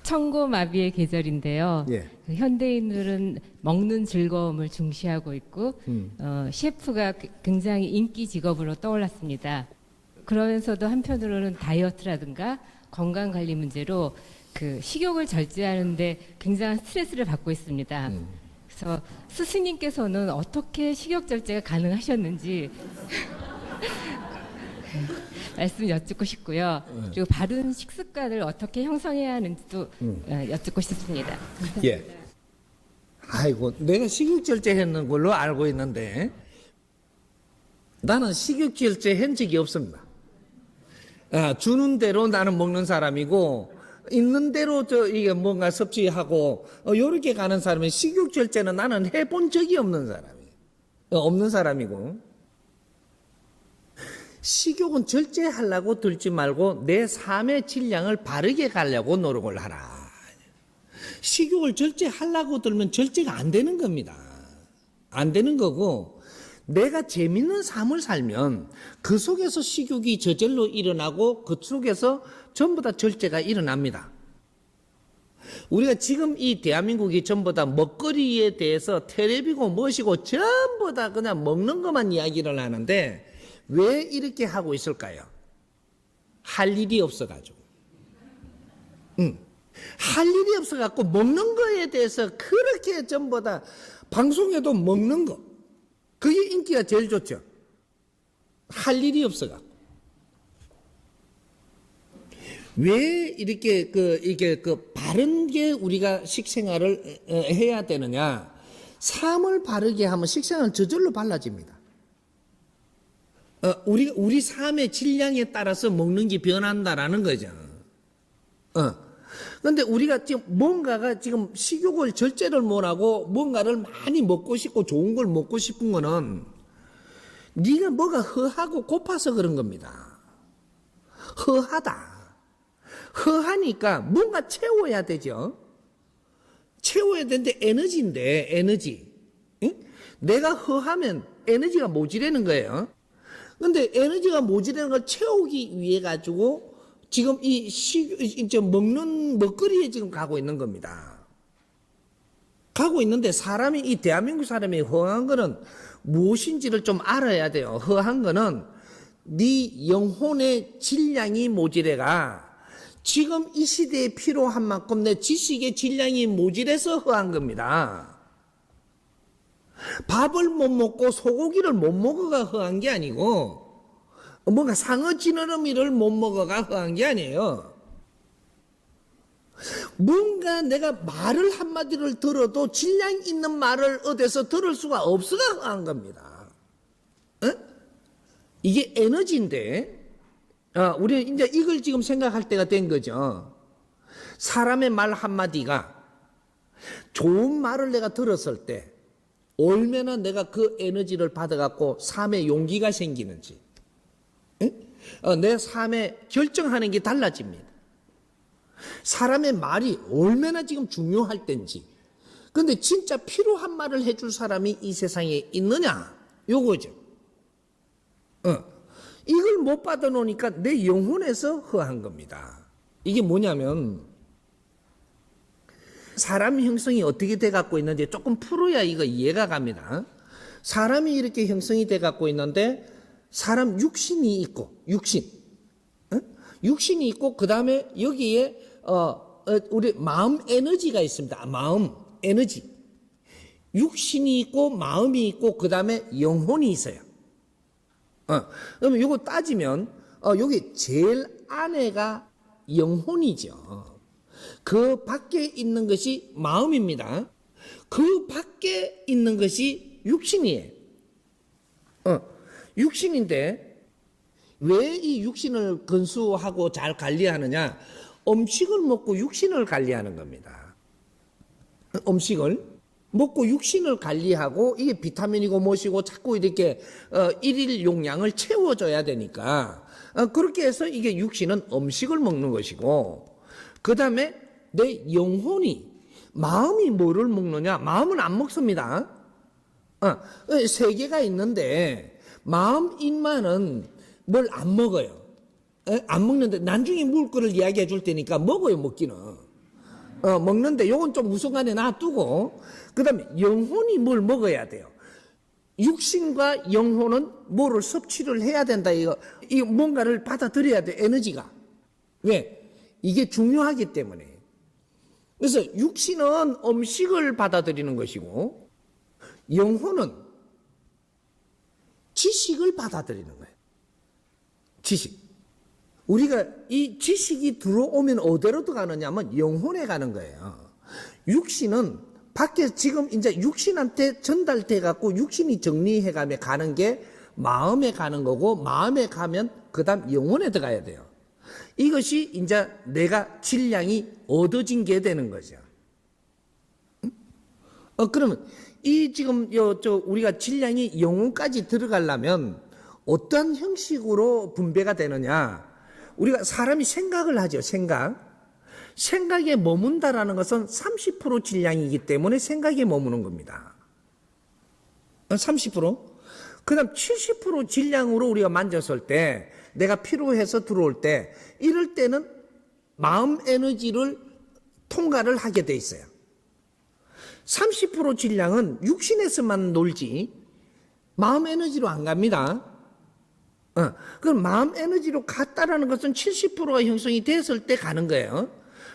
청고마비의 계절인데요. 예. 그 현대인들은 먹는 즐거움을 중시하고 있고 셰프가 굉장히 인기 직업으로 떠올랐습니다. 그러면서도 한편으로는 다이어트라든가 건강관리 문제로 그 식욕을 절제하는데 굉장한 스트레스를 받고 있습니다. 그래서 스승님께서는 어떻게 식욕 절제가 가능하셨는지 말씀 여쭙고 싶고요. 그리고 바른 식습관을 어떻게 형성해야 하는지도 여쭙고 싶습니다. 예. 아이고, 내가 식욕절제 했는 걸로 알고 있는데, 나는 식욕절제 한 적이 없습니다. 주는 대로 나는 먹는 사람이고, 있는 대로 이게 뭔가 섭취하고, 요렇게 가는 사람이 식욕절제는 나는 해본 적이 없는 사람이에요. 없는 사람이고. 식욕은 절제하려고 들지 말고 내 삶의 질량을 바르게 가려고 노력을 하라. 식욕을 절제하려고 들면 절제가 안 되는 겁니다. 안 되는 거고, 내가 재밌는 삶을 살면 그 속에서 식욕이 저절로 일어나고 그 속에서 전부 다 절제가 일어납니다. 우리가 지금 이 대한민국이 전부 다 먹거리에 대해서 텔레비고 무엇이고 전부 다 그냥 먹는 것만 이야기를 하는데 왜 이렇게 하고 있을까요? 할 일이 없어가지고. 할 일이 없어갖고 먹는 거에 대해서 그렇게 전부 다 방송에도 먹는 거. 그게 인기가 제일 좋죠. 할 일이 없어갖고. 왜 이렇게 이게 바른 게 우리가 식생활을 해야 되느냐? 삶을 바르게 하면 식생활은 저절로 발라집니다. 우리 삶의 질량에 따라서 먹는 게 변한다라는 거죠. 근데 우리가 지금 뭔가가 지금 식욕을 절제를 못하고 뭔가를 많이 먹고 싶고 좋은 걸 먹고 싶은 거는 네가 뭐가 허하고 고파서 그런 겁니다. 허하다. 허하니까 뭔가 채워야 되죠. 채워야 되는데 에너지인데, 에너지. 응? 내가 허하면 에너지가 모자라는 거예요. 근데 에너지가 모자라는 걸 채우기 위해 가지고 지금 먹는 먹거리에 지금 가고 있는 겁니다. 가고 있는데 사람이, 이 대한민국 사람이 허한 거는 무엇인지를 좀 알아야 돼요. 허한 거는 네 영혼의 질량이 모자래가 지금 이 시대에 필요한 만큼 내 지식의 질량이 모자라서 허한 겁니다. 밥을 못 먹고 소고기를 못 먹어가 허한 게 아니고 뭔가 상어 지느러미를 못 먹어가 허한 게 아니에요. 뭔가 내가 말을 한마디를 들어도 질량 있는 말을 어디서 들을 수가 없어가 허한 겁니다. 이게 에너지인데 우리는 이제 이걸 지금 생각할 때가 된 거죠. 사람의 말 한마디가 좋은 말을 내가 들었을 때 얼마나 내가 그 에너지를 받아갖고 삶의 용기가 생기는지, 내 삶에 결정하는 게 달라집니다. 사람의 말이 얼마나 지금 중요할 텐지. 근데 진짜 필요한 말을 해줄 사람이 이 세상에 있느냐? 요거죠. 이걸 못 받아놓으니까 내 영혼에서 허한 겁니다. 이게 뭐냐면 사람 형성이 어떻게 돼 갖고 있는지 조금 풀어야 이거 이해가 갑니다. 사람이 이렇게 형성이 돼 갖고 있는데 사람 육신이 있고 육신이 있고 그 다음에 여기에 우리 마음 에너지가 있습니다. 마음 에너지. 육신이 있고 마음이 있고 그 다음에 영혼이 있어요. 그러면 이거 따지면 여기 제일 안에가 영혼이죠. 그 밖에 있는 것이 마음입니다. 그 밖에 있는 것이 육신이에요. 육신인데 왜 이 육신을 건수하고 잘 관리하느냐? 음식을 먹고 육신을 관리하는 겁니다. 음식을 먹고 육신을 관리하고 이게 비타민이고 무엇이고 자꾸 이렇게 일일 용량을 채워줘야 되니까 그렇게 해서 이게 육신은 음식을 먹는 것이고 그 다음에 내 영혼이 마음이 뭐를 먹느냐? 마음은 안 먹습니다. 세 개가 있는데 마음 인만은 뭘 안 먹어요. 안 먹는데 나중에 먹을 거를 이야기해 줄 테니까 먹어요. 먹기는. 먹는데 요건 좀 우선간에 놔두고 그다음에 영혼이 뭘 먹어야 돼요. 육신과 영혼은 뭐를 섭취를 해야 된다. 이거 뭔가를 받아들여야 돼. 에너지가. 왜? 이게 중요하기 때문에. 그래서 육신은 음식을 받아들이는 것이고 영혼은 지식을 받아들이는 거예요. 지식. 우리가 이 지식이 들어오면 어디로 가느냐면 영혼에 가는 거예요. 육신은 밖에 지금 이제 육신한테 전달돼 갖고 육신이 정리해 가며 가는 게 마음에 가는 거고 마음에 가면 그다음 영혼에 들어가야 돼요. 이것이 이제 내가 질량이 얻어진 게 되는 거죠. 그러면 이 지금 우리가 질량이 영혼까지 들어가려면 어떤 형식으로 분배가 되느냐? 우리가 사람이 생각을 하죠. 생각에 머문다라는 것은 30% 질량이기 때문에 생각에 머무는 겁니다. 30%? 그 다음 70% 질량으로 우리가 만졌을 때 내가 필요해서 들어올 때 이럴 때는 마음 에너지를 통과를 하게 돼 있어요. 30% 질량은 육신에서만 놀지 마음 에너지로 안 갑니다. 그럼 마음 에너지로 갔다라는 것은 70%가 형성이 됐을 때 가는 거예요.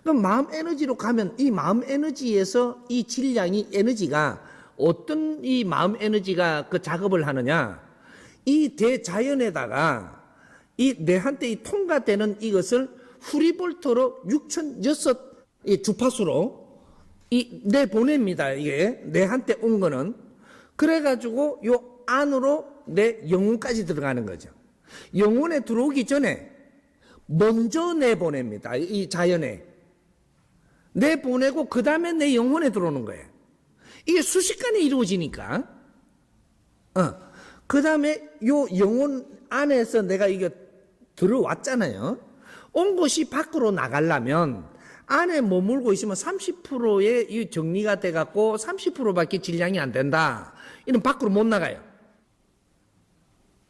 그럼 마음 에너지로 가면 이 마음 에너지에서 이 질량이 에너지가 어떤 이 마음 에너지가 그 작업을 하느냐? 이 대자연에다가 이 내한테 이 통과되는 이것을 후리볼트로 6006 이 주파수로 내보냅니다. 이게 내한테 온 거는. 그래가지고 요 안으로 내 영혼까지 들어가는 거죠. 영혼에 들어오기 전에 먼저 내보냅니다. 이 자연에. 내보내고 그 다음에 내 영혼에 들어오는 거예요. 이게 순식간에 이루어지니까. 그 다음에 요 영혼 안에서 내가 이게 들어왔잖아요. 온 것이 밖으로 나가려면 안에 머물고 있으면 30%의 이 정리가 돼갖고 30%밖에 질량이 안 된다. 이는 밖으로 못 나가요.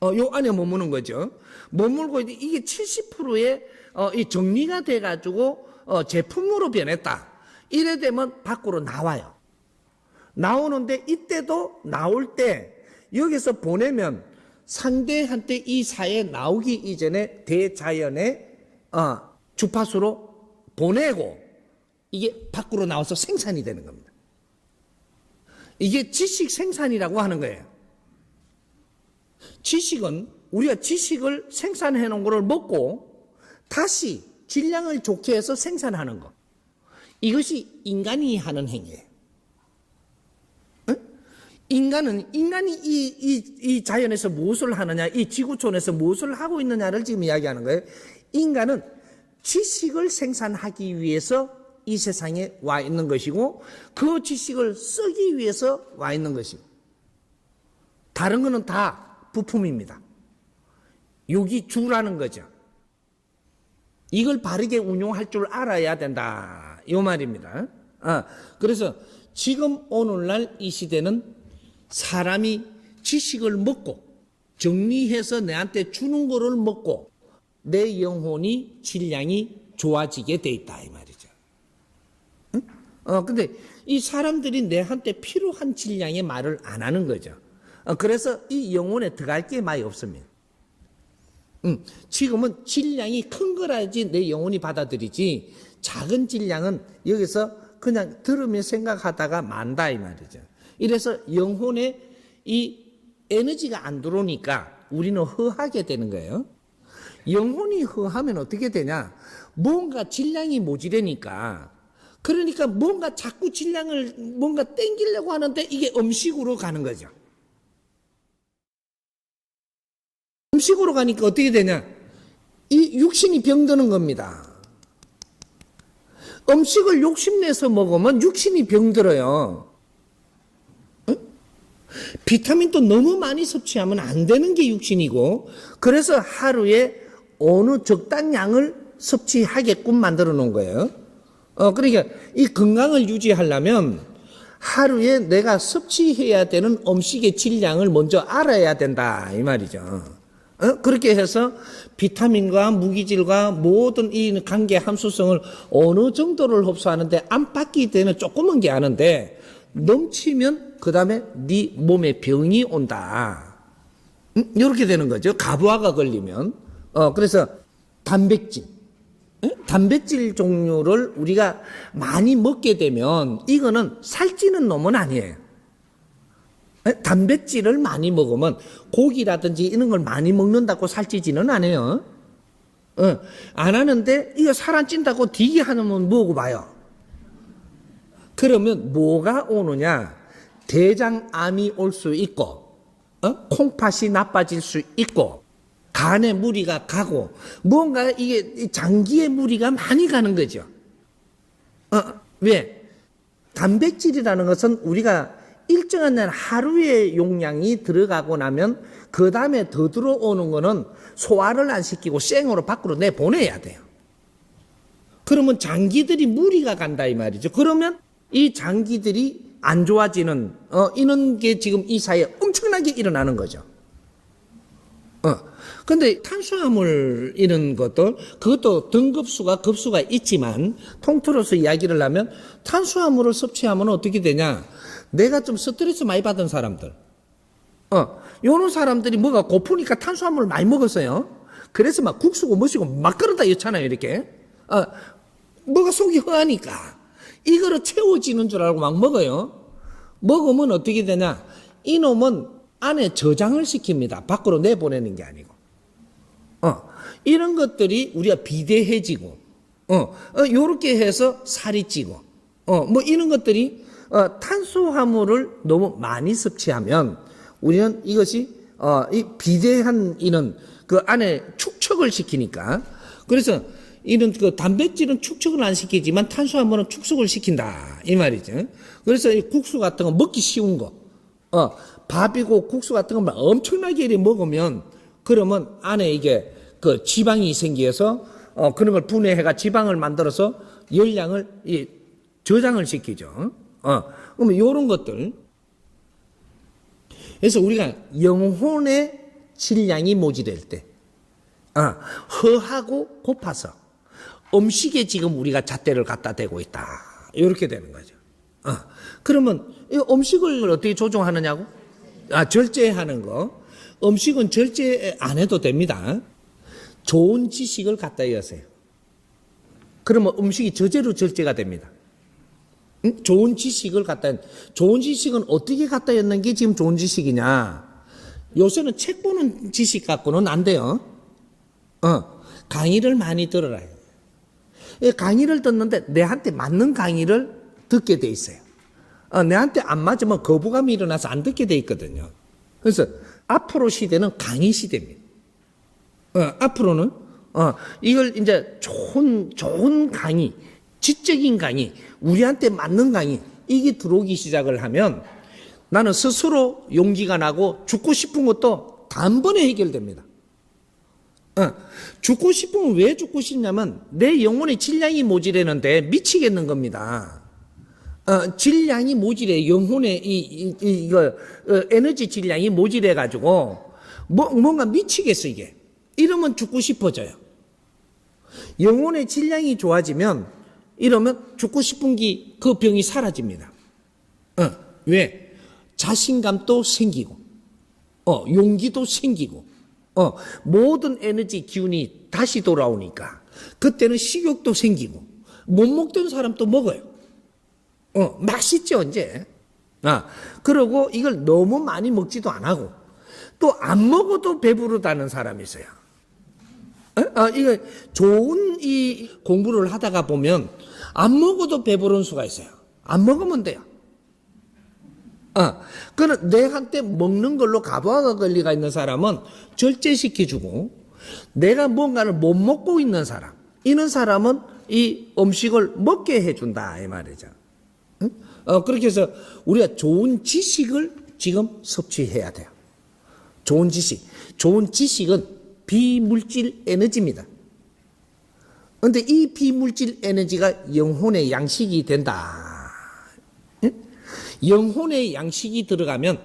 요 안에 머무는 거죠. 머물고 있는데 이게 70%의 이 정리가 돼가지고 제품으로 변했다. 이래 되면 밖으로 나와요. 나오는데 이때도 나올 때 여기서 보내면 상대한테 이 사에 나오기 이전에 대자연의 주파수로 보내고 이게 밖으로 나와서 생산이 되는 겁니다. 이게 지식 생산이라고 하는 거예요. 지식은 우리가 지식을 생산해 놓은 거를 먹고 다시 질량을 좋게 해서 생산하는 것. 이것이 인간이 하는 행위예요. 인간이 이 자연에서 무엇을 하느냐, 이 지구촌에서 무엇을 하고 있느냐를 지금 이야기하는 거예요. 인간은 지식을 생산하기 위해서 이 세상에 와 있는 것이고 그 지식을 쓰기 위해서 와 있는 것이고 다른 거는 다 부품입니다. 여기 주라는 거죠. 이걸 바르게 운용할 줄 알아야 된다. 이 말입니다. 그래서 지금 오늘날 이 시대는 사람이 지식을 먹고 정리해서 내한테 주는 거를 먹고 내 영혼이 질량이 좋아지게 돼 있다 이 말이죠. 근데 이 사람들이 내한테 필요한 질량의 말을 안 하는 거죠. 그래서 이 영혼에 들어갈 게 많이 없습니다. 지금은 질량이 큰 거라야지 내 영혼이 받아들이지 작은 질량은 여기서 그냥 들으며 생각하다가 만다 이 말이죠. 이래서 영혼에 이 에너지가 안 들어오니까 우리는 허하게 되는 거예요. 영혼이 허하면 어떻게 되냐? 뭔가 질량이 모자라니까 그러니까 뭔가 자꾸 질량을 뭔가 땡기려고 하는데 이게 음식으로 가는 거죠. 음식으로 가니까 어떻게 되냐? 이 육신이 병드는 겁니다. 음식을 욕심내서 먹으면 육신이 병들어요. 비타민도 너무 많이 섭취하면 안 되는 게 육신이고 그래서 하루에 어느 적당량을 섭취하게끔 만들어 놓은 거예요. 그러니까 이 건강을 유지하려면 하루에 내가 섭취해야 되는 음식의 질량을 먼저 알아야 된다 이 말이죠. 그렇게 해서 비타민과 무기질과 모든 이 관계 함수성을 어느 정도를 흡수하는데 안팎이 되는 조그만 게 아는데 넘치면 그 다음에 네 몸에 병이 온다. 이렇게 되는 거죠. 가부화가 걸리면. 그래서 단백질. 단백질 종류를 우리가 많이 먹게 되면 이거는 살찌는 놈은 아니에요. 단백질을 많이 먹으면 고기라든지 이런 걸 많이 먹는다고 살찌지는 않아요. 안 하는데 이거 살 안 찐다고 되게 하면 먹어봐요. 그러면 뭐가 오느냐? 대장암이 올 수 있고, 콩팥이 나빠질 수 있고, 간에 무리가 가고, 뭔가 이게 장기에 무리가 많이 가는 거죠. 왜? 단백질이라는 것은 우리가 일정한 하루의 용량이 들어가고 나면 그 다음에 더 들어오는 거는 소화를 안 시키고 생으로 밖으로 내보내야 돼요. 그러면 장기들이 무리가 간다 이 말이죠. 그러면 이 장기들이 안 좋아지는 이런 게 지금 이 사회에 엄청나게 일어나는 거죠. 근데 탄수화물 이런 것들 그것도 등급수가 급수가 있지만 통틀어서 이야기를 하면 탄수화물을 섭취하면 어떻게 되냐? 내가 좀 스트레스 많이 받은 사람들, 요런 사람들이 뭐가 고프니까 탄수화물을 많이 먹었어요. 그래서 막 국수고 뭐시고 막 그러다 였잖아요, 이렇게. 뭐가 속이 허하니까 이거를 채워지는 줄 알고 막 먹어요. 먹으면 어떻게 되냐? 이놈은 안에 저장을 시킵니다. 밖으로 내보내는 게 아니고. 이런 것들이 우리가 비대해지고, 요렇게 해서 살이 찌고, 뭐 이런 것들이 탄수화물을 너무 많이 섭취하면 우리는 이것이 이 비대한 이런 그 안에 축적을 시키니까 그래서 이런 그 단백질은 축적을 안 시키지만 탄수화물은 축적을 시킨다 이 말이죠. 그래서 이 국수 같은 거 먹기 쉬운 거, 밥이고 국수 같은 거 엄청나게 이렇게 먹으면 그러면 안에 이게 그 지방이 생겨서 그런 걸 분해해가 지방을 만들어서 열량을 저장을 시키죠. 그러면 요런 것들. 그래서 우리가 영혼의 질량이 모자랄 때, 허하고 고파서 음식에 지금 우리가 잣대를 갖다 대고 있다. 이렇게 되는 거죠. 그러면 이 음식을 어떻게 조종하느냐고? 절제하는 거. 음식은 절제 안 해도 됩니다. 좋은 지식을 갖다 여세요. 그러면 음식이 저절로 절제가 됩니다. 좋은 지식을 갖다, 좋은 지식은 어떻게 갖다 였는 게 지금 좋은 지식이냐? 요새는 책 보는 지식 갖고는 안 돼요. 강의를 많이 들어라. 강의를 듣는데 내한테 맞는 강의를 듣게 돼 있어요. 내한테 안 맞으면 거부감이 일어나서 안 듣게 돼 있거든요. 그래서 앞으로 시대는 강의 시대입니다. 앞으로는 이걸 이제 좋은 강의, 지적인 강의, 우리한테 맞는 강의 이게 들어오기 시작을 하면 나는 스스로 용기가 나고 죽고 싶은 것도 단번에 해결됩니다. 죽고 싶으면 왜 죽고 싶냐면 내 영혼의 질량이 모자라는데 미치겠는 겁니다. 질량이 모자래 영혼의 이거 에너지 질량이 모자래 가지고 뭔가 미치겠어 이게. 이러면 죽고 싶어져요. 영혼의 질량이 좋아지면 이러면 죽고 싶은 그 병이 사라집니다. 왜? 자신감도 생기고, 용기도 생기고, 모든 에너지 기운이 다시 돌아오니까 그때는 식욕도 생기고 못 먹던 사람도 먹어요. 맛있죠 이제. 그러고 이걸 너무 많이 먹지도 안 하고 또 안 먹어도 배부르다는 사람이 있어요. 이거 좋은 이 공부를 하다가 보면 안 먹어도 배부른 수가 있어요. 안 먹으면 돼요. 그는 내한테 먹는 걸로 가부화가 권리가 있는 사람은 절제시켜주고 내가 뭔가를 못 먹고 있는 사람, 이런 사람은 이 음식을 먹게 해준다 이 말이죠. 그렇게 해서 우리가 좋은 지식을 지금 섭취해야 돼요. 좋은 지식은 비물질 에너지입니다. 그런데 이 비물질 에너지가 영혼의 양식이 된다. 영혼의 양식이 들어가면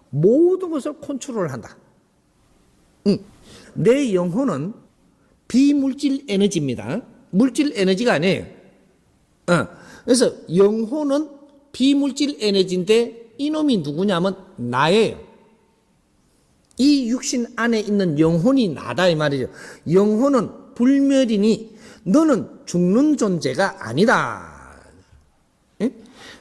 모든 것을 컨트롤한다. 내 영혼은 비물질 에너지입니다. 물질 에너지가 아니에요. 그래서 영혼은 비물질 에너지인데 이놈이 누구냐면 나예요. 이 육신 안에 있는 영혼이 나다 이 말이죠. 영혼은 불멸이니 너는 죽는 존재가 아니다. 예?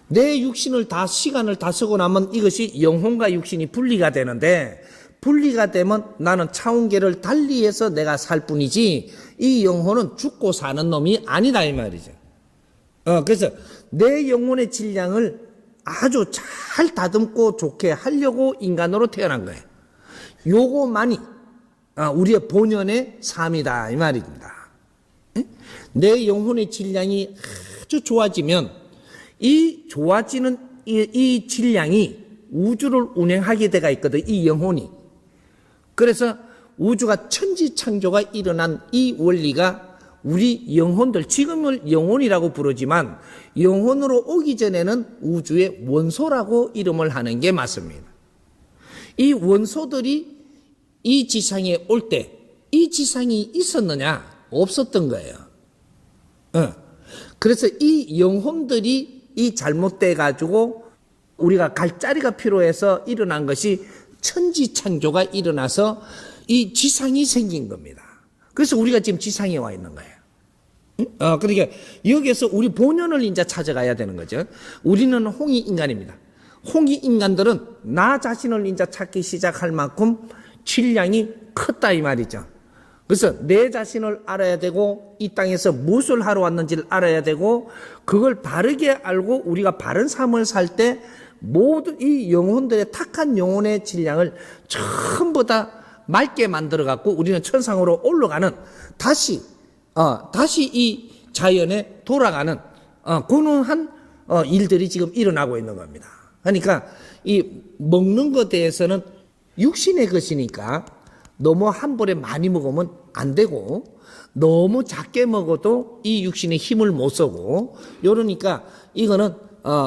내 육신을 다 시간을 다 쓰고 나면 이것이 영혼과 육신이 분리가 되는데 분리가 되면 나는 차원계를 달리해서 내가 살 뿐이지 이 영혼은 죽고 사는 놈이 아니다 이 말이죠. 그래서 내 영혼의 질량을 아주 잘 다듬고 좋게 하려고 인간으로 태어난 거예요. 요거만이 우리의 본연의 삶이다 이 말입니다. 내 영혼의 질량이 아주 좋아지면 이 좋아지는 이 질량이 우주를 운행하게 돼가 있거든. 이 영혼이. 그래서 우주가 천지창조가 일어난 이 원리가 우리 영혼들, 지금은 영혼이라고 부르지만 영혼으로 오기 전에는 우주의 원소라고 이름을 하는 게 맞습니다. 이 원소들이 이 지상에 올 때 이 지상이 있었느냐? 없었던 거예요. 그래서 이 영혼들이 이 잘못돼 가지고 우리가 갈 자리가 필요해서 일어난 것이 천지창조가 일어나서 이 지상이 생긴 겁니다. 그래서 우리가 지금 지상에 와 있는 거예요. 그러니까 여기에서 우리 본연을 이제 찾아가야 되는 거죠. 우리는 홍이 인간입니다. 홍이 인간들은 나 자신을 이제 찾기 시작할 만큼 질량이 컸다 이 말이죠. 그래서 내 자신을 알아야 되고 이 땅에서 무엇을 하러 왔는지를 알아야 되고 그걸 바르게 알고 우리가 바른 삶을 살 때 모든 이 영혼들의 탁한 영혼의 질량을 전부 다 맑게 만들어 갖고 우리는 천상으로 올라가는 다시 이 자연에 돌아가는 그런 일들이 지금 일어나고 있는 겁니다. 그러니까 이 먹는 것에 대해서는 육신의 것이니까 너무 한 번에 많이 먹으면 안 되고 너무 작게 먹어도 이 육신의 힘을 못 쓰고 이러니까 이거는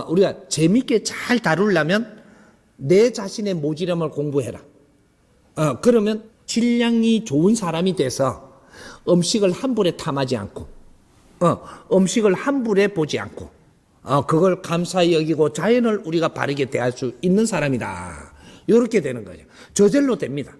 우리가 재밌게 잘 다루려면 내 자신의 모질함을 공부해라. 그러면 질량이 좋은 사람이 돼서 음식을 한 번에 탐하지 않고 음식을 한 번에 보지 않고 그걸 감사히 여기고 자연을 우리가 바르게 대할 수 있는 사람이다. 이렇게 되는 거죠. 저절로 됩니다.